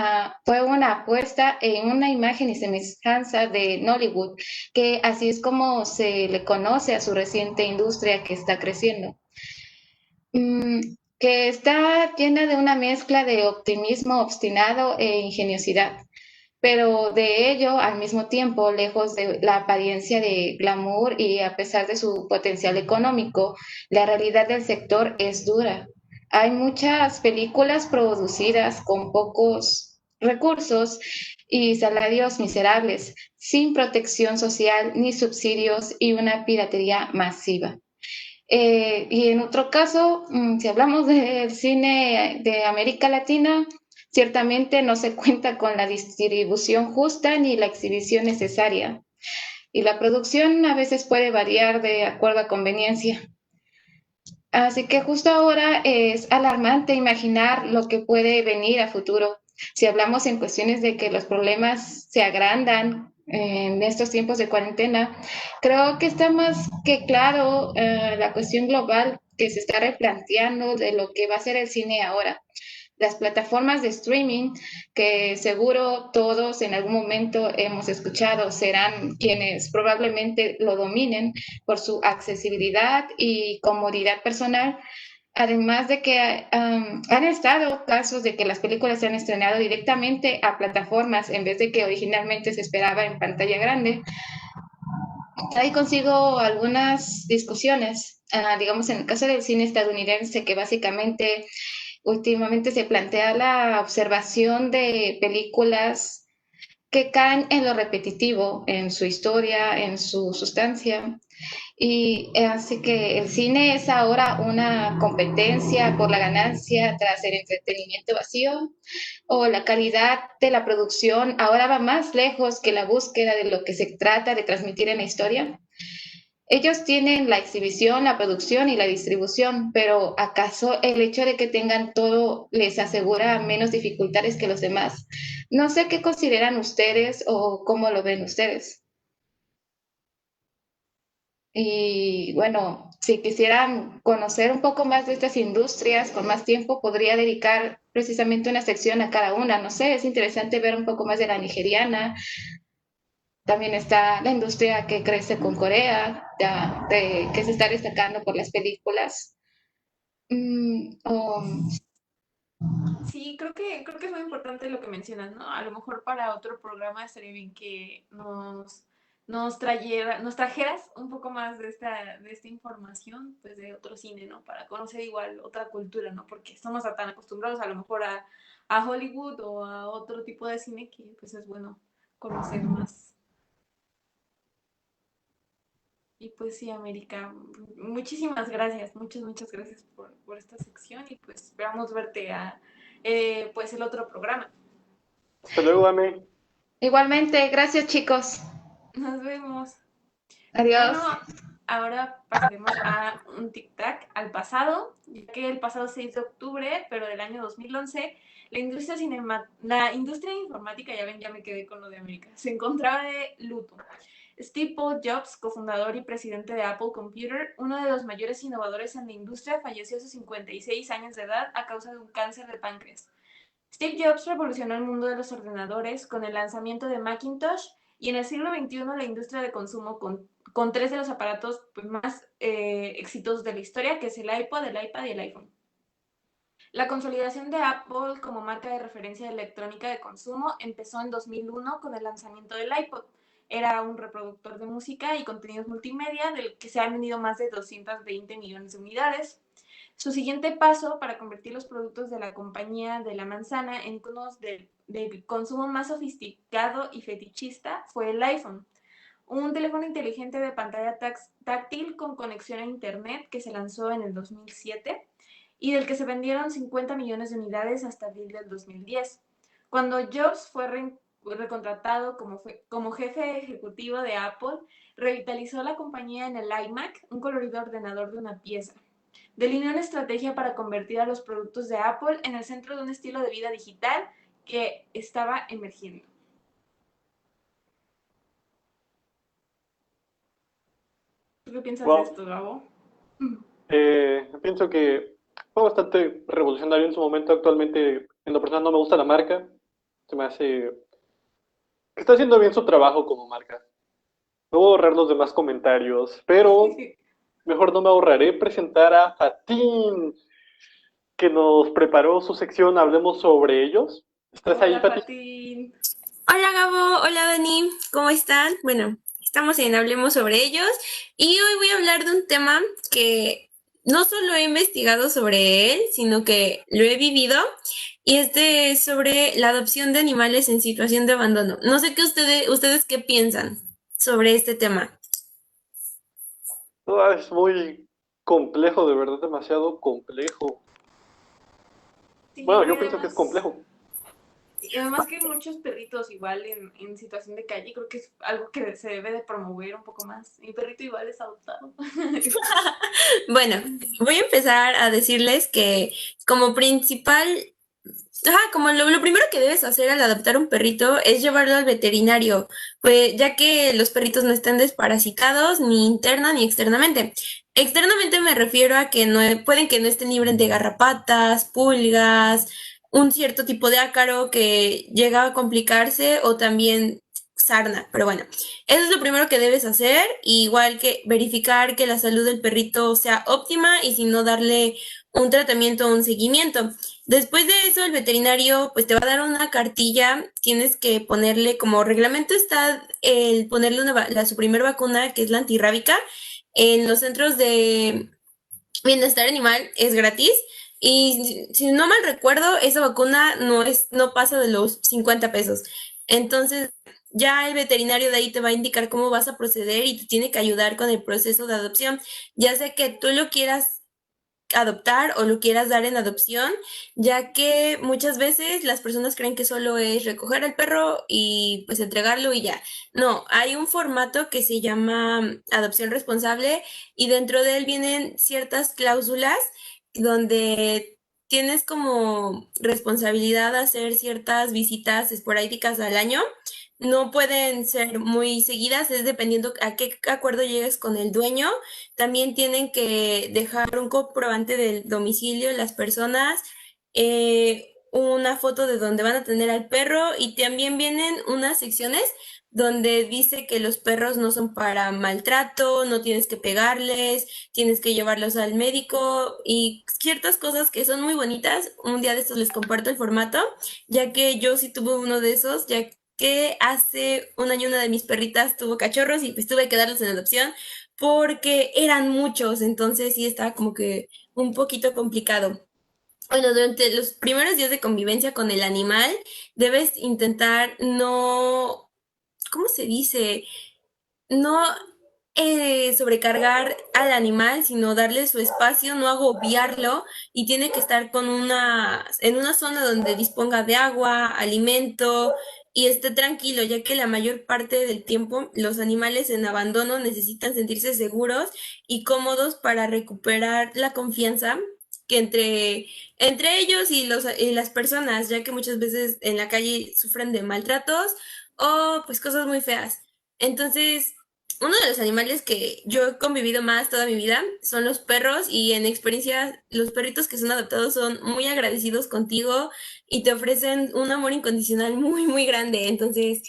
fue una apuesta en una imagen y semejanza de Nollywood, que así es como se le conoce a su reciente industria que está creciendo. Que está llena de una mezcla de optimismo obstinado e ingeniosidad, pero de ello al mismo tiempo, lejos de la apariencia de glamour y a pesar de su potencial económico, la realidad del sector es dura. Hay muchas películas producidas con pocos recursos y salarios miserables, sin protección social ni subsidios y una piratería masiva. Y en otro caso, si hablamos del cine de América Latina, ciertamente no se cuenta con la distribución justa ni la exhibición necesaria. Y la producción a veces puede variar de acuerdo a conveniencia. Así que justo ahora es alarmante imaginar lo que puede venir a futuro. Si hablamos en cuestiones de que los problemas se agrandan en estos tiempos de cuarentena, creo que está más que claro la cuestión global que se está replanteando de lo que va a ser el cine ahora. Las plataformas de streaming, que seguro todos en algún momento hemos escuchado, serán quienes probablemente lo dominen por su accesibilidad y comodidad personal, además de que han estado casos de que las películas se han estrenado directamente a plataformas en vez de que originalmente se esperaba en pantalla grande. Ahí consigo algunas discusiones, digamos en el caso del cine estadounidense, que básicamente últimamente se plantea la observación de películas que caen en lo repetitivo, en su historia, en su sustancia. Y así que el cine es ahora una competencia por la ganancia tras el entretenimiento vacío, o la calidad de la producción ahora va más lejos que la búsqueda de lo que se trata de transmitir en la historia. Ellos tienen la exhibición, la producción y la distribución, pero ¿acaso el hecho de que tengan todo les asegura menos dificultades que los demás? No sé qué consideran ustedes o cómo lo ven ustedes. Y bueno, si quisieran conocer un poco más de estas industrias con más tiempo, podría dedicar precisamente una sección a cada una. No sé, es interesante ver un poco más de la nigeriana. También está la industria que crece con Corea, que se está destacando por las películas. Mm, o- Sí, creo que es muy importante lo que mencionas, ¿no? A lo mejor para otro programa estaría bien que nos trajeras un poco más de esta información, pues de otro cine, ¿no? Para conocer igual otra cultura, ¿no? Porque estamos tan acostumbrados a lo mejor a Hollywood o a otro tipo de cine que pues es bueno conocer más. Y pues sí, América, muchísimas gracias, muchas gracias por esta sección y pues esperamos verte pues el otro programa. Hasta luego, Ame. Igualmente, gracias chicos. Nos vemos. Bueno, Adiós. ahora pasaremos a un tic-tac al pasado, ya que el pasado 6 de octubre, pero del año 2011, la industria informática, ya ven, ya me quedé con lo de América, se encontraba de luto. Steve Paul Jobs, cofundador y presidente de Apple Computer, uno de los mayores innovadores en la industria, falleció a sus 56 años de edad a causa de un cáncer de páncreas. Steve Jobs revolucionó el mundo de los ordenadores con el lanzamiento de Macintosh y en el siglo XXI la industria de consumo con tres de los aparatos pues, más exitosos de la historia, que es el iPod, el iPad y el iPhone. La consolidación de Apple como marca de referencia de electrónica de consumo empezó en 2001 con el lanzamiento del iPod. Era un reproductor de música y contenidos multimedia del que se han vendido más de 220 millones de unidades. Su siguiente paso para convertir los productos de la compañía de la manzana en iconos del consumo más sofisticado y fetichista fue el iPhone, un teléfono inteligente de pantalla táctil con conexión a Internet que se lanzó en el 2007 y del que se vendieron 50 millones de unidades hasta abril del 2010. Cuando Jobs recontratado como jefe ejecutivo de Apple, revitalizó la compañía en el iMac, un colorido ordenador de una pieza. Delineó una estrategia para convertir a los productos de Apple en el centro de un estilo de vida digital que estaba emergiendo. ¿Tú qué piensas de esto, Gabo? Pienso que fue bastante revolucionario en su momento. Actualmente, en lo personal, no me gusta la marca. Se me hace que está haciendo bien su trabajo como marca. Me voy a ahorrar los demás comentarios, pero mejor no me ahorraré presentar a Fatín, que nos preparó su sección Hablemos sobre ellos. ¿Estás ahí, Hola, Fatín? Fatín. Hola Gabo, hola Dani, ¿cómo están? Bueno, estamos en Hablemos sobre ellos y hoy voy a hablar de un tema que no solo he investigado sobre él, sino que lo he vivido y es sobre la adopción de animales en situación de abandono. No sé qué ustedes qué piensan sobre este tema. Es muy complejo, de verdad, demasiado complejo. Sí, Bueno, no, y yo pienso que es complejo. Y además que hay muchos perritos igual en situación de calle, creo que es algo que se debe de promover un poco más. Mi perrito igual es adoptado. Bueno, voy a empezar a decirles que como principal, como lo primero que debes hacer al adoptar un perrito es llevarlo al veterinario, pues ya que los perritos no estén desparasitados ni interna ni externamente. Externamente me refiero a que pueden que no estén libres de garrapatas, pulgas, un cierto tipo de ácaro que llega a complicarse o también sarna, pero bueno, eso es lo primero que debes hacer, igual que verificar que la salud del perrito sea óptima y si no darle un tratamiento o un seguimiento. Después de eso, el veterinario pues te va a dar una cartilla, tienes que ponerle como reglamento está el ponerle su primer vacuna, que es la antirrábica, en los centros de bienestar animal es gratis. Y si no mal recuerdo, esa vacuna no pasa de los 50 pesos. Entonces, ya el veterinario de ahí te va a indicar cómo vas a proceder y te tiene que ayudar con el proceso de adopción, ya sea que tú lo quieras adoptar o lo quieras dar en adopción, ya que muchas veces las personas creen que solo es recoger al perro y pues entregarlo y ya. No, hay un formato que se llama adopción responsable y dentro de él vienen ciertas cláusulas donde tienes como responsabilidad hacer ciertas visitas esporádicas al año. No pueden ser muy seguidas, es dependiendo a qué acuerdo llegues con el dueño. También tienen que dejar un comprobante del domicilio de las personas, una foto de donde van a tener al perro y también vienen unas secciones donde dice que los perros no son para maltrato, no tienes que pegarles, tienes que llevarlos al médico y ciertas cosas que son muy bonitas. Un día de estos les comparto el formato, ya que yo sí tuve uno de esos, ya que hace un año una de mis perritas tuvo cachorros y pues tuve que darlos en adopción porque eran muchos, entonces sí estaba como que un poquito complicado. Bueno, durante los primeros días de convivencia con el animal, debes intentar no, ¿cómo se dice? No sobrecargar al animal, sino darle su espacio, no agobiarlo y tiene que estar en una zona donde disponga de agua, alimento y esté tranquilo, ya que la mayor parte del tiempo los animales en abandono necesitan sentirse seguros y cómodos para recuperar la confianza que entre ellos y las personas, ya que muchas veces en la calle sufren de maltratos o pues cosas muy feas. Entonces, uno de los animales que yo he convivido más toda mi vida son los perros y en experiencia los perritos que son adoptados son muy agradecidos contigo y te ofrecen un amor incondicional muy, muy grande. Entonces,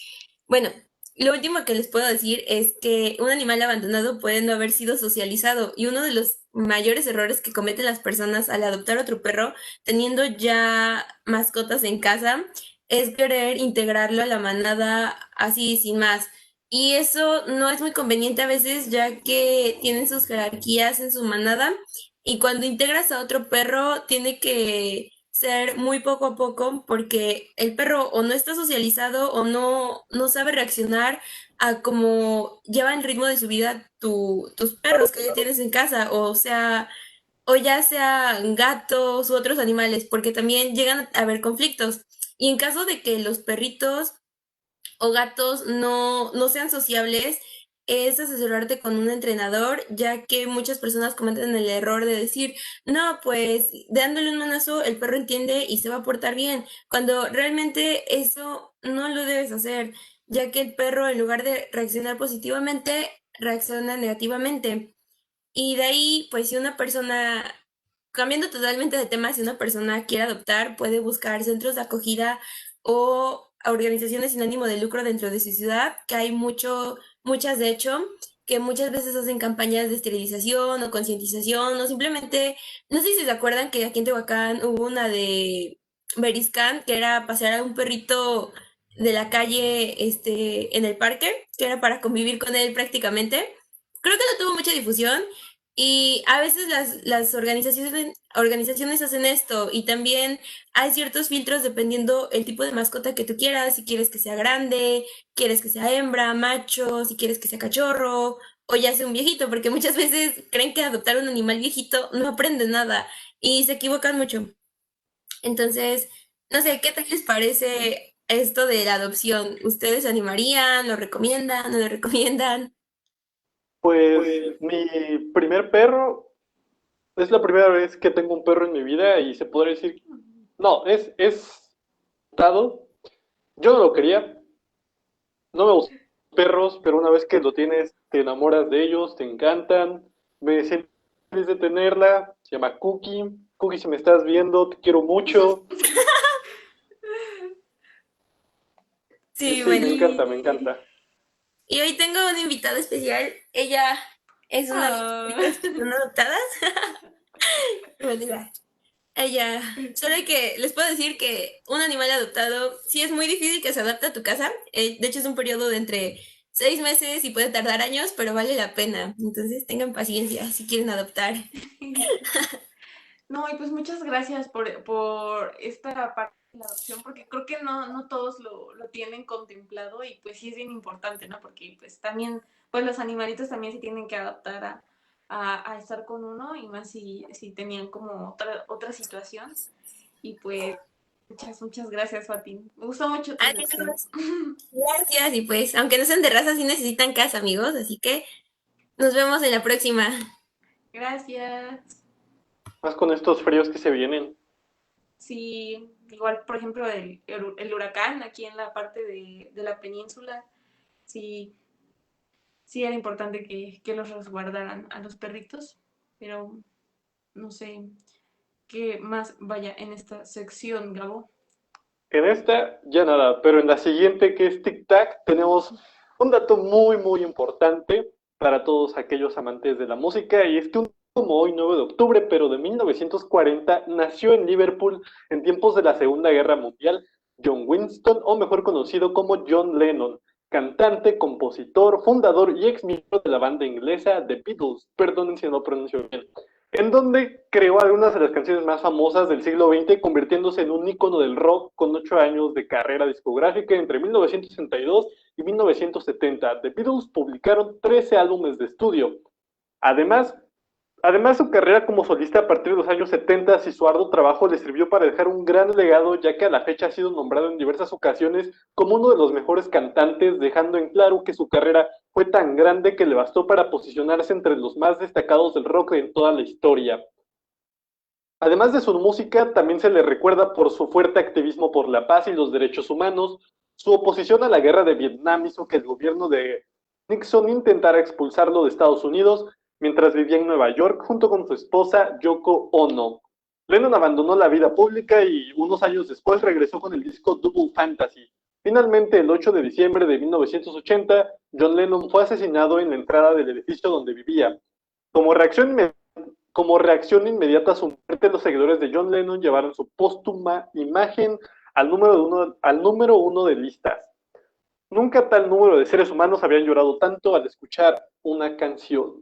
bueno, lo último que les puedo decir es que un animal abandonado puede no haber sido socializado y uno de los mayores errores que cometen las personas al adoptar otro perro teniendo ya mascotas en casa es querer integrarlo a la manada así sin más. Y eso no es muy conveniente a veces, ya que tienen sus jerarquías en su manada. Y cuando integras a otro perro, tiene que ser muy poco a poco, porque el perro o no está socializado o no sabe reaccionar a cómo lleva el ritmo de su vida tus perros que ya tienes en casa, o ya sean gatos u otros animales, porque también llegan a haber conflictos. Y en caso de que los perritos o gatos no sean sociables, es asesorarte con un entrenador, ya que muchas personas cometen el error de decir, no, pues dándole un manazo el perro entiende y se va a portar bien, cuando realmente eso no lo debes hacer, ya que el perro en lugar de reaccionar positivamente, reacciona negativamente. Y de ahí, pues si una persona, cambiando totalmente de tema, si una persona quiere adoptar, puede buscar centros de acogida o organizaciones sin ánimo de lucro dentro de su ciudad, que hay muchas de hecho, que muchas veces hacen campañas de esterilización o concientización, o simplemente, no sé si se acuerdan que aquí en Tehuacán hubo una de Beriscan, que era pasear a un perrito de la calle, en el parque, que era para convivir con él prácticamente. Creo que no tuvo mucha difusión y a veces las organizaciones hacen esto y también hay ciertos filtros dependiendo el tipo de mascota que tú quieras, si quieres que sea grande, quieres que sea hembra, macho, si quieres que sea cachorro o ya sea un viejito, porque muchas veces creen que adoptar un animal viejito no aprende nada y se equivocan mucho. Entonces, no sé, ¿qué tal les parece esto de la adopción? ¿Ustedes se animarían? ¿Lo recomiendan? ¿No lo recomiendan? Pues mi primer perro es la primera vez que tengo un perro en mi vida y se podría decir, no, es dado. Yo no lo quería, no me gustan los perros, pero una vez que lo tienes, te enamoras de ellos, te encantan. Me siento feliz de tenerla, se llama Cookie. Cookie, si me estás viendo, te quiero mucho. Y Sí, sí, me bueno. encanta, me encanta. Y hoy tengo una invitada especial. Ella es una de las Ah. perritas que son adoptadas. Bueno, ya. Ella. Solo que les puedo decir que un animal adoptado sí es muy difícil que se adapte a tu casa. De hecho, es un periodo de entre 6 meses y puede tardar años, pero vale la pena. Entonces, tengan paciencia si quieren adoptar. No, y pues muchas gracias por esta parte de la adopción, porque creo que no todos lo tienen contemplado y pues sí es bien importante, ¿no? Porque pues también, pues los animalitos también se tienen que adaptar a estar con uno y más si tenían como otra situación. Y pues muchas gracias, Fatin. Me gustó mucho tu sección. Adiós. Gracias. Y pues, aunque no sean de raza, sí necesitan casa, amigos. Así que nos vemos en la próxima. Gracias. Más con estos fríos que se vienen. Sí, igual, por ejemplo, el huracán aquí en la parte de la península, sí, sí era importante que los resguardaran a los perritos, pero no sé qué más vaya en esta sección, Gabo. En esta ya nada, pero en la siguiente que es Tic Tac tenemos un dato muy muy importante para todos aquellos amantes de la música y es que un como hoy 9 de octubre, pero de 1940, nació en Liverpool en tiempos de la Segunda Guerra Mundial John Winston, o mejor conocido como John Lennon, cantante, compositor, fundador y ex miembro de la banda inglesa The Beatles, perdonen si no pronuncio bien, en donde creó algunas de las canciones más famosas del siglo XX, convirtiéndose en un ícono del rock con 8 años de carrera discográfica entre 1962 y 1970. The Beatles publicaron 13 álbumes de estudio. Además, Además, su carrera como solista a partir de los años 70 y su arduo trabajo le sirvió para dejar un gran legado, ya que a la fecha ha sido nombrado en diversas ocasiones como uno de los mejores cantantes, dejando en claro que su carrera fue tan grande que le bastó para posicionarse entre los más destacados del rock en toda la historia. Además de su música, también se le recuerda por su fuerte activismo por la paz y los derechos humanos. Su oposición a la guerra de Vietnam hizo que el gobierno de Nixon intentara expulsarlo de Estados Unidos mientras vivía en Nueva York junto con su esposa Yoko Ono. Lennon abandonó la vida pública y unos años después regresó con el disco Double Fantasy. Finalmente, el 8 de diciembre de 1980, John Lennon fue asesinado en la entrada del edificio donde vivía. Como reacción como reacción inmediata a su muerte, los seguidores de John Lennon llevaron su póstuma imagen al número uno de listas. Nunca tal número de seres humanos habían llorado tanto al escuchar una canción.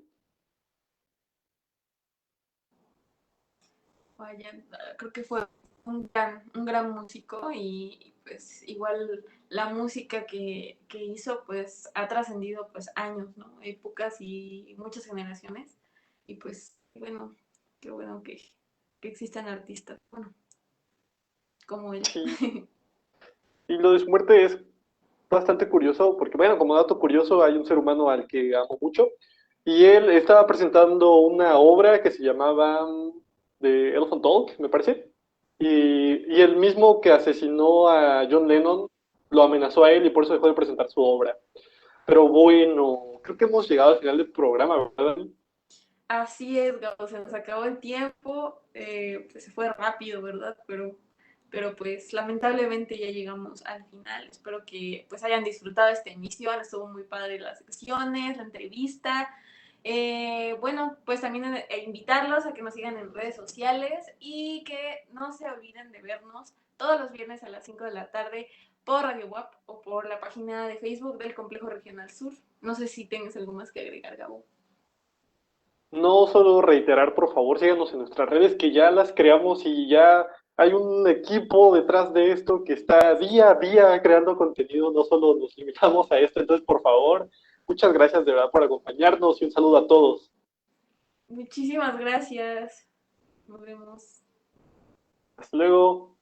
Vaya, creo que fue un gran músico y pues igual la música que hizo pues ha trascendido pues años, ¿no? Épocas y muchas generaciones. Y pues bueno, qué bueno que existan artistas, bueno, como él. Sí. Y lo de su muerte es bastante curioso, porque bueno, como dato curioso, hay un ser humano al que amo mucho, y él estaba presentando una obra que se llamaba The Elephant Talk, me parece, y el mismo que asesinó a John Lennon lo amenazó a él y por eso dejó de presentar su obra. Pero bueno, creo que hemos llegado al final del programa, ¿verdad? Así es, Gabo, se nos acabó el tiempo, pues se fue rápido, ¿verdad? Pero pues lamentablemente ya llegamos al final. Espero que pues hayan disfrutado esta emisión, estuvo muy padre las secciones, la entrevista. Bueno, pues también invitarlos a que nos sigan en redes sociales y que no se olviden de vernos todos los viernes a las 5 de la tarde por Radio WAP o por la página de Facebook del Complejo Regional Sur. No sé si tienes algo más que agregar, Gabo. No solo reiterar, por favor, síganos en nuestras redes que ya las creamos y ya hay un equipo detrás de esto que está día a día creando contenido, no solo nos limitamos a esto, entonces por favor, muchas gracias de verdad por acompañarnos y un saludo a todos. Muchísimas gracias. Nos vemos. Hasta luego.